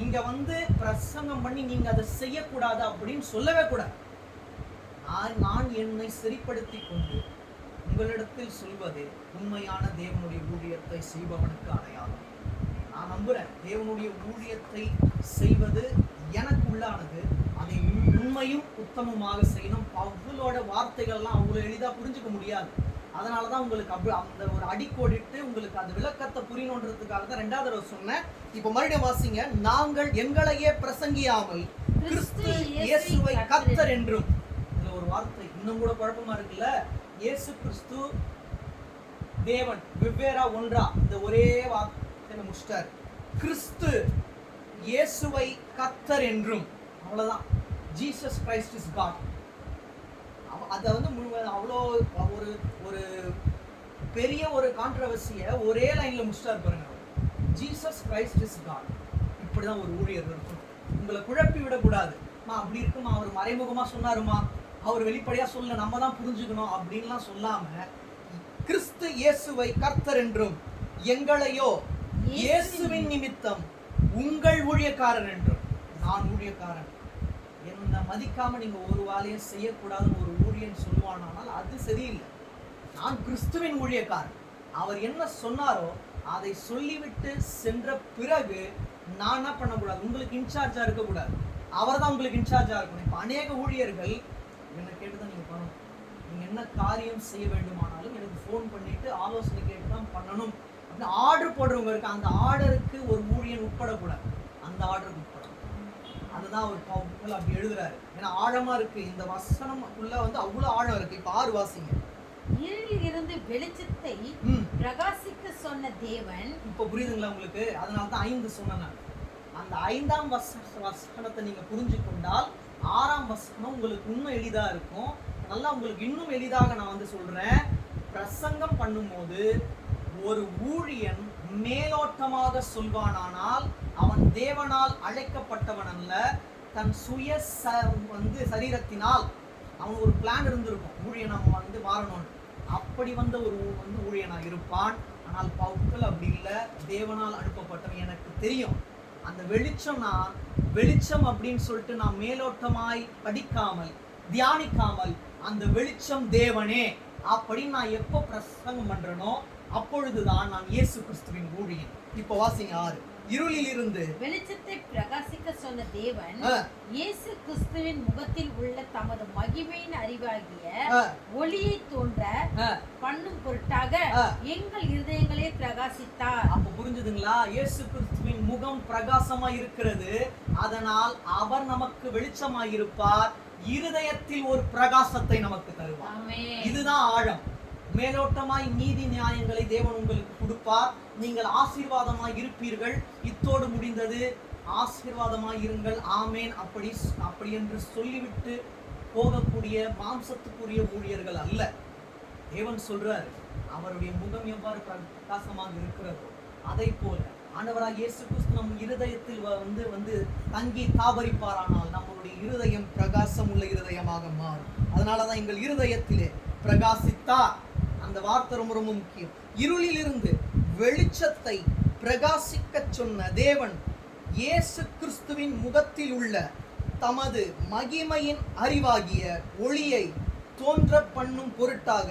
இங்க வந்து பிரசங்கம் பண்ணி நீங்க அதை செய்யக்கூடாது அப்படின்னு சொல்லவே கூடாது. நான் என்னை சரிப்படுத்தி கொண்டு உங்களிடத்தில் சொல்வதே உண்மையான தேவனுடைய ஊழியத்தை செய்பவனுக்கு அடையாளம். நான் நம்புறேன், தேவனுடைய ஊழியத்தை செய்வது எனக்கு உள்ளானது. அதை உண்மையும் உத்தமமாக செய்யணும். பவுலோட வார்த்தைகள்லாம் அவ்வளோ எளிதாக புரிஞ்சுக்க முடியாது. அதனாலதான் உங்களுக்கு அந்த ஒரு அடிக்கோடிட்டு உங்களுக்கு அந்த விளக்கத்தை புரியணுன்றதுக்காக தான் 2வது தடவை சொன்னேன். இப்போ மறுபடியும் வாசிங்க. நாங்கள் எங்களையே பிரசங்கியாமல் கிறிஸ்து இயேசுவை கர்த்தர் என்றும். இதுல ஒரு வார்த்தை இன்னும் கூட குழப்பமா இருக்குல்ல. இயேசு கிறிஸ்து தேவன் வெவ்வேறா ஒன்றா, இந்த ஒரே வார்த்தை முடிச்சிட்டார். கிறிஸ்து இயேசுவை கர்த்தர் என்றும், அவ்வளவுதான். Jesus Christ is God. அதை வந்து அவ்வளோ ஒரு ஒரு பெரிய ஒரு கான்ட்ரவர்சியை ஒரே லைன்ல முடிச்சிட்டார் பாருங்க. Jesus Christ is God. இப்படிதான் ஒரு ஊழியர் இருக்கணும். உங்களை குழப்பி விடக்கூடாது. அப்படி இருக்குமா, அவர் மறைமுகமா சொன்னாருமா, அவர் வெளிப்படையா சொல்ல, நம்ம தான் புரிஞ்சுக்கணும் அப்படின்லாம் சொல்லாம கிறிஸ்து இயேசுவை கர்த்தர் என்றும் எங்களையோ இயேசுவின் நிமித்தம் உங்கள் ஊழியக்காரன் என்றும். நான் ஊழியக்காரன், என்னை மதிக்காம நீங்க ஒரு வேலையும் செய்யக்கூடாதுன்னு ஒரு ஊழியன் சொல்லுவானால் அது சரியில்லை. நான் கிறிஸ்துவின் ஊழியக்காரன். அவர் என்ன சொன்னாரோ அதை சொல்லிவிட்டு சென்ற பிறகு நான் என்ன பண்ணக்கூடாது? உங்களுக்கு இன்சார்ஜா இருக்கக்கூடாது, அவர் தான் உங்களுக்கு இன்சார்ஜா இருக்கணும். இப்போ அநேக ஊழியர்கள் என்ன கேட்டுதான் நீங்க பண்ணணும். நீங்க என்ன காரியம் செய்ய வேண்டுமானாலும் எனக்கு ஃபோன் பண்ணிட்டு ஆலோசனை கேட்டு தான் பண்ணணும் அப்படின்னு ஆர்டர் போடுறவங்க இருக்கு. அந்த ஆர்டருக்கு ஒரு ஊழியன் உட்படக்கூடாது, அந்த ஆர்டருக்கு உட்படும். அதுதான் அவர் பவுல் அப்படி எழுதுறாரு. ஏன்னா ஆழமா இருக்கு இந்த வசனம் உள்ள வந்து அவ்வளவு ஆழம் இருக்கு. இப்ப 6 வாசிங்க. இருளில் இருந்து வெளிச்சத்தை பிரகாசிக்க சொன்ன தேவன். இப்ப புரியுதுங்களா உங்களுக்கு? அதனால தான் 5 சொன்னேன் நான். அந்த 5ஆம் வசனத்தை நீங்க புரிஞ்சு கொண்டால் 6ஆம் வசனம் உங்களுக்கு இன்னும் எளிதா இருக்கும். நல்லா உங்களுக்கு இன்னும் எளிதாக நான் வந்து சொல்றேன். பிரசங்கம் பண்ணும்போது ஒரு ஊழியன் மேலோட்டமாக சொல்வானானால் அவன் தேவனால் அழைக்கப்பட்டவன் அல்ல, தன் சுய சரீரத்தினால் அவன் ஒரு பிளான் இருந்திருக்கும், ஊழியன் நம்ம வந்து மாறணும்னு. அப்படி வந்த ஒரு வந்து ஊழியனா இருப்பான். ஆனால் பவுல் அப்படி இல்லை, தேவனால் அனுப்பப்பட்டவன். எனக்கு தெரியும் அந்த வெளிச்சம் அப்படின்னு சொல்லிட்டு நான் மேலோட்டமாய் படிக்காமல் தியானிக்காமல் அந்த வெளிச்சம் தேவனே அப்படின்னு நான் எப்போ பிரசங்கம் பண்றேனோ அப்பொழுதுதான் நான் இயேசு கிறிஸ்துவின் ஊழியன். இப்போ வாசிங்க 6. இருளில் இருந்து வெளிச்சத்தை பிரகாசிக்க சொன்ன தேவன் இயேசு கிறிஸ்துவின் முகத்தில் உள்ள தமது மகிமையின் அறிவாகிய ஒளியை தோன்ற பண்ணும் பொருட்டாக எங்கள் இருதயங்களே பிரகாசித்தார். அப்ப புரிஞ்சுதுங்களா? இயேசு கிறிஸ்துவின் முகம் பிரகாசமா இருக்கிறது, அதனால் அவர் நமக்கு வெளிச்சமாய் இருப்பார், இருதயத்தில் ஒரு பிரகாசத்தை நமக்கு தருவார். இதுதான் ஆழம். மேலோட்டமாய் நீதி நியாயங்களை தேவன் உங்களுக்கு கொடுப்பார், நீங்கள் ஆசீர்வாதமாய் இருப்பீர்கள், இத்தோடு முடிந்தது, ஆசீர்வாதமாய் இருங்கள், ஆமேன், அப்படி என்று சொல்லிவிட்டு போகக்கூடிய மாம்சத்துக்குரிய ஊழியர்கள் அல்ல. தேவன் சொல்றாரு அவருடைய முகம் எவ்வாறு பிரகாசமாக இருக்கிறதோ அதை போல ஆண்டவராக இயேசு கிறிஸ்து நம் இருதயத்தில் வந்து தங்கி தாபரிப்பாரானால் நம்மளுடைய இருதயம் பிரகாசம் உள்ள இருதயமாக மாறும். அதனாலதான் எங்கள் இருதயத்திலே பிரகாசித்தார். அந்த வார்த்தை ரொம்ப ரொம்ப முக்கியம். இருளில் இருந்து வெளிச்சத்தை பிரகாசிக்க சொன்ன தேவன் இயேசு கிறிஸ்துவின் முகத்தில் உள்ள தமது மகிமையின் அறிவாகிய ஒளியை தோன்ற பண்ணும் பொருட்டாக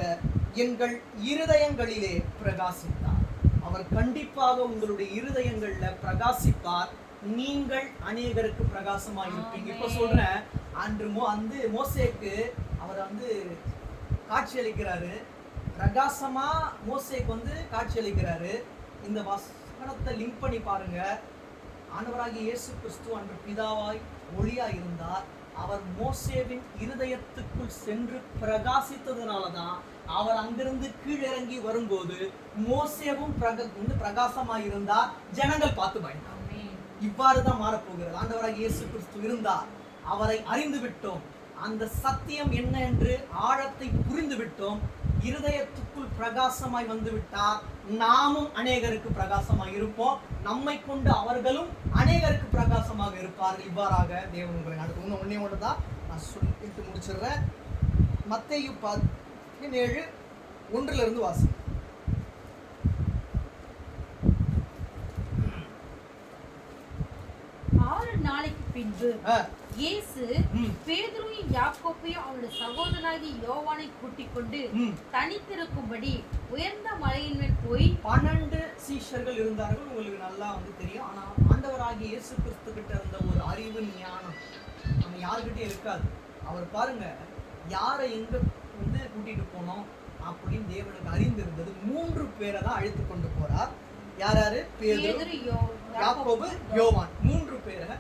எங்கள் இருதயங்களிலே பிரகாசித்தார். அவர் கண்டிப்பாக உங்களுடைய இருதயங்கள்ல பிரகாசிப்பார். நீங்கள் அநேகருக்கு பிரகாசமாக இருப்பீங்க. இப்ப சொல்றேன், அன்று மோசேக்கு அவர் வந்து காட்சி அளிக்கிறாரு, பிரகாசமா மோசேக்கு வந்து காட்சி அளிக்கிறாரு. இந்த வசனத்தை லிங்க் பண்ணி பாருங்க. ஆண்டவராகிய இயேசு கிறிஸ்து அன்று பிதாவாய் ஒளியாய் இருந்தார். அவர் மோசேவின் இருதயத்துக்குள் சென்று பிரகாசித்ததுனாலதான் அவர் அங்கிருந்து கீழிறங்கி வரும்போது மோசேவும் பிரகாசமாய் இருந்தார், ஜனங்கள் பார்த்து பயந்தார். இவ்வாறுதான் மாறப்போகிறது. ஆண்டவராகிய இயேசு கிறிஸ்து இருந்தார், அவரை அறிந்து விட்டோம், அந்த சத்தியம் என்ன என்று ஆழத்தை புரிந்து விட்டோம், இருதயத்துக்குள் பிரகாசமாய் வந்து விட்டார். நாமும் அநேகருக்கு பிரகாசமாய் இருப்போம், நம்மை கொண்டு அவர்களும் அநேகருக்கு பிரகாசமாக இருப்பார்கள். இவ்வாறாக தேவன் உங்களை நடத்தும். ஒன்னே ஒன்று தான் நான் சொல்லிட்டு முடிச்சிடுறேன். மத்தேயு 17:1 வாசி. நாளைக்கு பின்பு இயேசு பேதுருவையும் யாக்கோபையும் அவருடைய சகோதரனாகிய யோவானை கூட்டிக் கொண்டு தனித்திருக்கும்படி உயர்ந்த மலையின் மேல் போய் 12 சீஷர்கள் இருந்தார்கள். உங்களுக்கு நல்லா வந்து தெரியும். ஆனா ஆண்டவராகிய இயேசு கிறிஸ்து கிட்ட இருந்த ஒரு அறிவு ஞானம் நம்ம யாருக்கிட்டே இருக்காது. அவர் பாருங்க, யாரை எங்க வந்து கூட்டிட்டு போனோம் அப்படின்னு தேவனுக்கு அறிந்திருந்தது. 3 பேரை தான் அழைத்து கொண்டு போறார். யாராரு? பேதுரு, யாக்கோபு, யோவான். 3 பேரை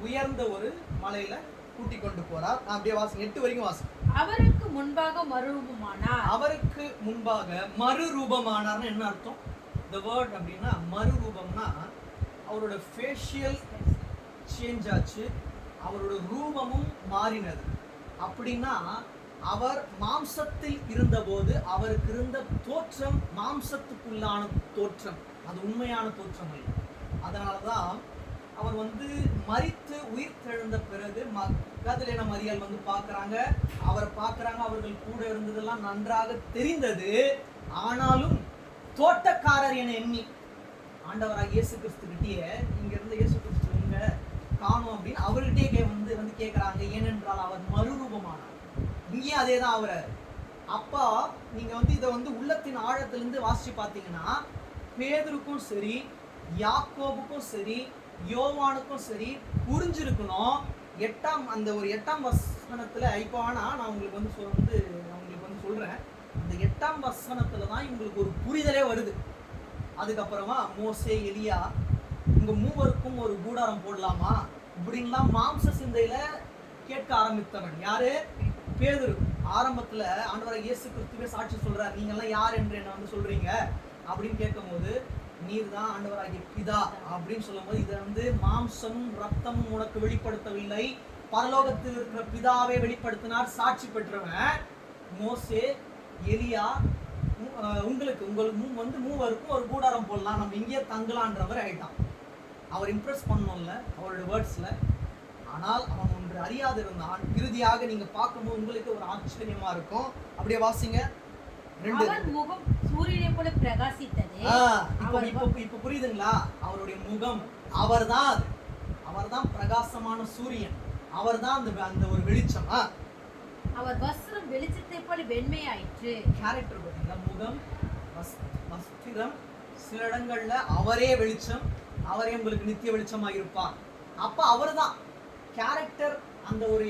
உயர்ந்த ஒரு மலையில கூட்டி கொண்டு போறார். அப்படியே வாசி 8 வரைக்கும் வாசி. அவருக்கு முன்பாக மறுரூபமானார். அவருக்கு முன்பாக மறுரூபமானார்னு என்ன அர்த்தம்? the word அப்படின்னா மறுரூபம்னா அவரோட ஃபேஷியல் சேஞ்ச் ஆச்சு, அவரோட ரூபமும் மாறினது. அப்படின்னா அவர் மாம்சத்தில் இருந்தபோது அவருக்கு இருந்த தோற்றம் மாம்சத்துக்குள்ளான தோற்றம், அது உண்மையான தோற்றம் இல்லை. அதனாலதான் அவர் வந்து மரித்து உயிர் தெழுந்த பிறகு மகதலேனா மரியாள் வந்து பார்க்கறாங்க, அவரை பார்க்கறாங்க, அவர்கள் கூட இருந்ததெல்லாம் நன்றாக தெரிந்தது. ஆனாலும் தோட்டக்காரர் என எண்ணி ஆண்டவராக இயேசு கிறிஸ்து கிட்டே இங்க இருந்த இயேசு கிறிஸ்து இங்க காணும் அப்படின்னு அவர்கிட்டே வந்து கேட்கறாங்க. ஏனென்றால் அவர் மறுரூபமானார். இங்கேயும் அதே தான் அவரை. அப்பா நீங்க வந்து இதை வந்து உள்ளத்தின் ஆழத்திலிருந்து வாசிச்சு பார்த்தீங்கன்னா பேதுருக்கும் சரி யாக்கோபுக்கும் சரி யோவானுக்கும் சரி புரிஞ்சிருக்கணும். 8ஆம் வசனத்துல இப்போ ஆனா நான் உங்களுக்கு வந்து 8ஆம் வசனத்துல தான் இவங்களுக்கு ஒரு புரிதலே வருது. அதுக்கப்புறமா மோசே, எலியா, உங்க மூவருக்கும் ஒரு கூடாரம் போடலாமா இப்படின்லாம் மாம்ச சிந்தையில கேட்க ஆரம்பித்தவன் யாரு? பேதுரு. ஆரம்பத்துல ஆண்டவராகிய இயேசு கிறிஸ்துவே சாட்சி சொல்றார், நீங்க எல்லாம் யார் என்று என்ன வந்து சொல்றீங்க அப்படின்னு கேட்கும் போது, நீர் தான் ஆண்டவராகிய பிதா அப்படின்னு சொல்லும் போது, இதை வந்து மாம்சமும் ரத்தமும் உனக்கு வெளிப்படுத்தவில்லை, பரலோகத்தில் இருக்கிற பிதாவே வெளிப்படுத்தினார் சாட்சி பெற்றவன் மோசே, எலியா. உங்களுக்கு வந்து மூவருக்கும் ஒரு கூடாரம் போடலாம், நம்ம இங்கேயே தங்கலான்றவர் ஆயிட்டான். அவர் இம்ப்ரெஸ் பண்ணோம்ல அவருடைய வேர்ட்ஸ்ல. ஆனால் அவன் ஒன்று அறியாது இருந்தான். இறுதியாக நீங்க பார்க்கும்போது உங்களுக்கு ஒரு ஆச்சரியமா இருக்கும். அப்படியே வாசிங்க. அவர் முகம் சூரியனை போல பிரகாசித்தது. இப்ப புரியுதுங்களா? அவருடைய முகம் அவர்தான் பிரகாசமான சூரியன், அவர்தான் அந்த ஒரு வெளிச்சம். அவர் வஸ்திரம் வெளிச்சத்தை போல வெண்மையாயிற்று. கேரக்டர் பார்த்தீங்களா? முகம், வஸ்திரம், சில இடங்கள்ல அவரே வெளிச்சம், அவரே உங்களுக்கு நித்திய வெளிச்சமாக இருப்பார். அப்ப அவர்தான் கேரக்டர். அந்த ஒரு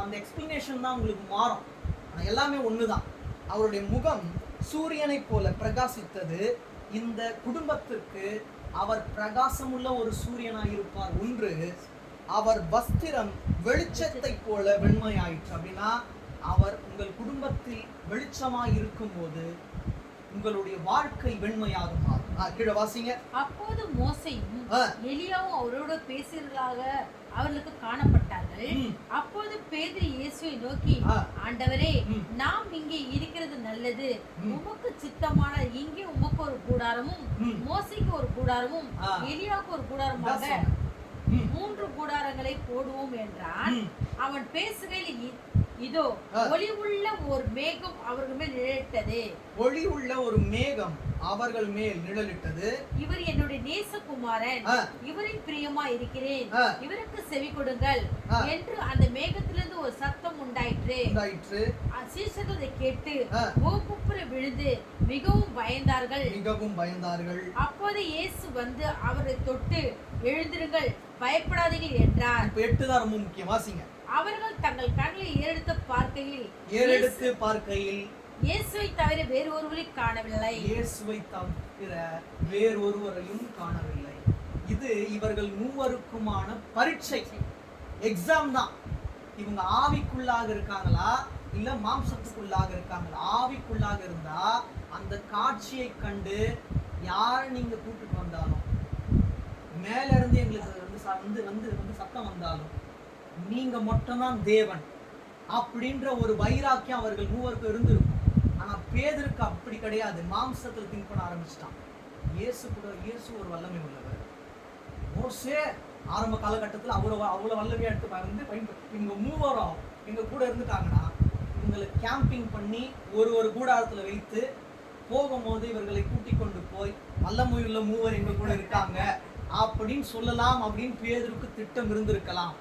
அந்த எக்ஸ்பிளனேஷன் தான் உங்களுக்கு மாறும், ஆனால் எல்லாமே ஒண்ணுதான். அவருடைய முகம் சூரியனை போல பிரகாசித்தது. இந்த குடும்பத்திற்கு அவர் பிரகாசமுள்ள ஒரு சூரியனாய் இருப்பார். ஒன்று, அவர் வஸ்திரம் வெளிச்சத்தை போல வெண்மையாயிற்று. அப்படின்னா அவர் உங்கள் குடும்பத்தில் வெளிச்சமாய் இருக்கும்போது உங்களுடைய வாழ்க்கை வெண்மையாக மாறும். கீழே வாசிங்க. அப்போது மோசேயும் எலியாவும் அவரோடு பேசுகிறதாக அவர்களுக்கு காணப்பட்டார்கள். அப்போது பேதுரு இயேசுவை நோக்கி, ஆண்டவரே, நாம் இங்கே இருக்கிறது நல்லது, உமக்கு சித்தமான இங்கே உமக்கு ஒரு கூடாரமும் மோசேக்கு ஒரு கூடாரமும் எலியாவுக்கு ஒரு கூடாரமாக 3 கூடாரங்களை போடுவோம் என்றான். அவன் பேசுகையில் இதோ ஒளி உள்ள ஒரு மேகம் அவர்கள் மேல் நிழலிட்டது. ஒளி உள்ள ஒரு மேகம் அவர்கள் மேல் நிழலிட்டது. இவர் என்னுடைய நேசகுமாரன், இவரின் பிரியமா இருக்கிறேன், இவருக்கு செவி கொடுங்கள் என்று அந்த மேகத்திலிருந்து ஒரு சத்தம் உண்டாயிற்று. சீஷர்கள் அதை கேட்டு பூக்குப்புற விழுந்து மிகவும் பயந்தார்கள். அப்போது இயேசு வந்து அவரை தொட்டு, எழுந்திருங்கள், பயப்படாதீர்கள் என்றார். 8 தான் ரொம்ப முக்கியம். வாசிங்க. அவர்கள் தங்கள் கண்களை ஏறெடுத்து பார்க்கையில் இயேசுவை தவிர வேறு ஒருவரையும் காணவில்லை. இது இவர்கள் மூவருக்குமான பரீட்சை, எக்ஸாம் தான். இவங்க ஆவிக்குள்ளாக இருக்காங்களா இல்ல மாம்சத்துக்குள்ளாக இருக்காங்களா? ஆவிக்குள்ளாக இருந்தா அந்த காட்சியை கண்டு யார் நீங்க கூட்டிட்டு வந்தாலும், மேல இருந்து எங்களுக்கு வந்து சத்தம் வந்தாலும், நீங்க மட்டும்தான் தேவன் அப்படின்ற ஒரு வைராக்கியம் அவர்கள் மூவருக்கு இருந்திருக்கும். ஆனா பேதுருக்கு அப்படி கிடையாது. மாம்சத்துல திங்க் பண்ண ஆரம்பிச்சிட்டான். இயேசு ஒரு வல்லமை உள்ளவர். மோசே ஆரம்ப காலகட்டத்தில் அவ்வளவு வல்லமையா எடுத்து இவங்க மூவரும் எங்க கூட இருந்துட்டாங்கன்னா, இவங்களை கேம்பிங் பண்ணி ஒரு கூடாரத்துல வைத்து போகும்போது இவர்களை கூட்டிக் கொண்டு போய் வல்லமையுள்ள மூவர் எங்க கூட இருக்காங்க அப்படின்னு சொல்லலாம் அப்படின்னு பேதுருக்கு திட்டம் இருந்திருக்கலாம்.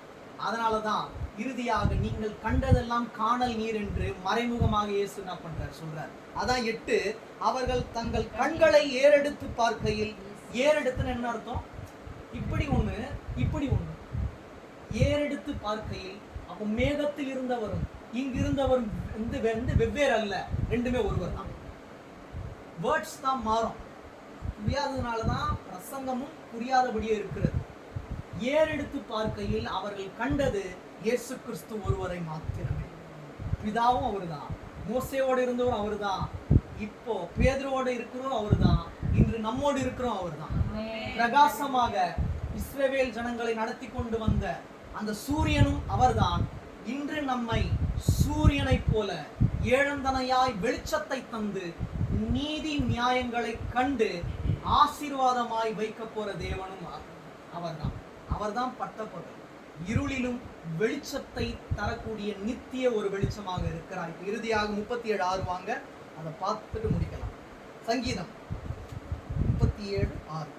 அதனாலதான் இறுதியாக நீங்கள் கண்டதெல்லாம் காணல் நீர் என்று மறைமுகமாக இயேசு என்ன பண்றார் சொல்றார். அதான் 8, அவர்கள் தங்கள் கண்களை ஏறெடுத்து பார்க்கையில். ஏறெடுத்துன்னு என்ன அர்த்தம்? இப்படி ஒண்ணு ஏறெடுத்து பார்க்கையில். அப்ப மேகத்தில் இருந்தவரும் இங்கு இருந்தவரும் வந்து வெவ்வேறு அல்ல, ரெண்டுமே ஒருவர் தான். வேர்ட்ஸ் தான் மாறும். புரியாததுனாலதான் பிரசங்கமும் புரியாதபடியே இருக்கிறது. ஏறெடுத்து பார்க்கையில் அவர்கள் கண்டது இயேசு கிறிஸ்து ஒருவரை மாத்திரமே. பிதாவும் அவர்தான், மோசேவோடு இருந்தவரும் அவர்தான், இப்போ பேதுருவோடு இருக்கிறோம் அவர்தான், இன்று நம்மோடு இருக்கிறோம் அவர்தான். பிரகாசமாக இஸ்ரவேல் ஜனங்களை நடத்தி கொண்டு வந்த அந்த சூரியனும் அவர்தான். இன்று நம்மை சூரியனை போல ஏழந்தனையாய் வெளிச்சத்தை தந்து நீதி நியாயங்களை கண்டு ஆசீர்வாதமாய் வைக்க போற தேவனும் அவர்தான் பட்டப்பொருள். இருளிலும் வெளிச்சத்தை தரக்கூடிய நித்திய ஒரு வெளிச்சமாக இருக்கிறார். இறுதியாக 37:6 வாங்க, அதை பார்த்துட்டு முடிக்கலாம். சங்கீதம் 37:6.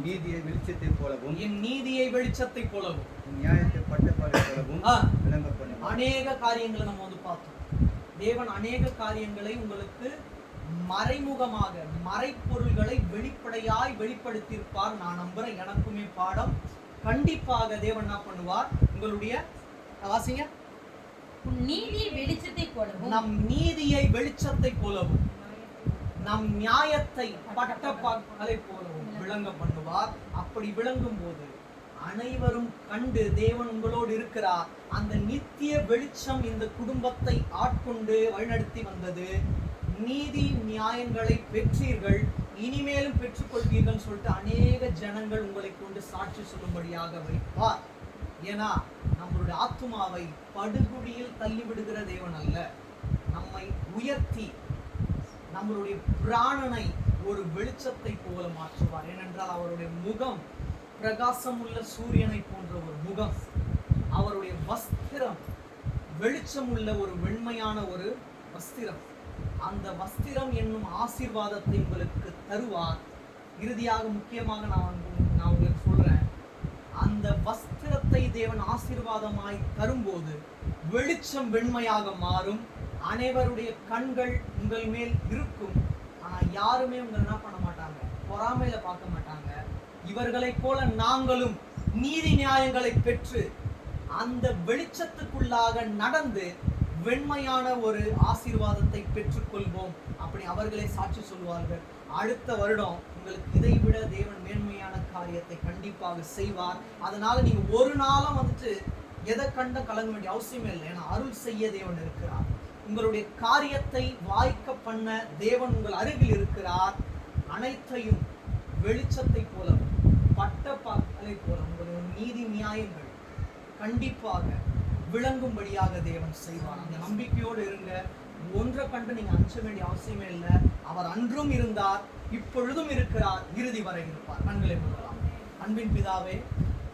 நீதியை வெளிச்சத்தை போலவும், என் நீதியை வெளிச்சத்தை போலவும், நியாயத்தை பட்டப்பாறை போலவும் விளங்க பண்ணும். அநேக காரியங்களை நம்ம வந்து பார்த்தோம். தேவன் அநேக காரியங்களை உங்களுக்கு மறைமுகமாக மறைப்பொருள்களை வெளிப்படையாய் வெளிப்படுத்தியிருப்பார். நான் நம்புறேன், எனக்குமே பாடம் கண்டிப்பாக தேவன் என்ன பண்ணுவார்? உங்களுடைய வாசிங்க. உன் நீதி வெளிச்சத்தை போலவும், நம் நீதியை வெளிச்சத்தை போலவும், நம் நியாயத்தை பட்டப்பகலை போலவும் விளங்க பண்ணுவார். அப்படி விளங்கும் போது அனைவரும் கண்டு தேவன் உங்களோடு இருக்கிறார். அந்த நித்திய வெளிச்சம் இந்த குடும்பத்தை ஆட்கொண்டு வழிநடத்தி வந்தது. நீதி நியாயங்களை பெற்றீர்கள், இனிமேலும் பெற்றுக்கொள்வீர்கள் சொல்லிட்டு அநேக ஜனங்கள் உங்களை கொண்டு சாட்சி சொல்லும்படியாக வைப்பார். ஏன்னா நம்மளுடைய ஆத்துமாவை படுகுழியில் தள்ளிவிடுகிற தேவன் அல்ல, நம்மை உயர்த்தி நம்மளுடைய பிராணனை ஒரு வெளிச்சத்தை போல மாற்றுவார். ஏனென்றால் அவருடைய முகம் பிரகாசம் உள்ள சூரியனை போன்ற ஒரு முகம், அவருடைய வஸ்திரம் வெளிச்சம் உள்ள ஒரு வெண்மையான ஒரு வஸ்திரம். அந்த வஸ்திரம் என்னும் ஆசீர்வாதத்தை உங்களுக்கு தருவார். இறுதியாக முக்கியமாக நான் உங்களுக்கு சொல்றேன், அந்த வஸ்திரத்தை தேவன் ஆசீர்வாதமாய் தரும்போது வெளிச்சம் வெண்மையாக மாறும். அனைவருடைய கண்கள் உங்கள் மேல் இருக்கும். ஆனா யாருமே உங்களை என்ன பண்ண மாட்டாங்க? பொறாமையில பார்க்க மாட்டாங்க. இவர்களைப் போல நாங்களும் நீதி நியாயங்களை பெற்று அந்த வெளிச்சத்துக்குள்ளாக நடந்து வெண்மையான ஒரு ஆசீர்வாதத்தை பெற்றுக்கொள்வோம். அப்படி அவர்களே சாட்சி சொல்வார்கள். அடுத்த வருடம் உங்களுக்கு இதை விட தேவன் மேன்மையான காரியத்தை கண்டிப்பாக செய்வார். அதனால நீங்க ஒரு நாளும் எதை கண்ட கலங்க வேண்டிய அவசியமே இல்லை. ஏன்னா அருள் செய்ய தேவன் இருக்கிறார். உங்களுடைய காரியத்தை வாய்க்க பண்ண தேவன் உங்கள் அருகில் இருக்கிறார். அனைத்தையும் வெளிச்சத்தை போல பட்டப்பகலை போல உங்களுடைய நீதி நியாயங்கள் கண்டிப்பாக விளங்கும்படியாக தேவன் செய்வார். அந்த நம்பிக்கையோடு இருங்க. ஒன்றை கண்டு நீங்க அஞ்ச வேண்டிய அவசியமே இல்லை. அவர் அன்றும் இருந்தார், இப்பொழுதும் இருக்கிறார், இறுதி வரை இருப்பார். கண்களை மூடலாம். அன்பின் பிதாவே,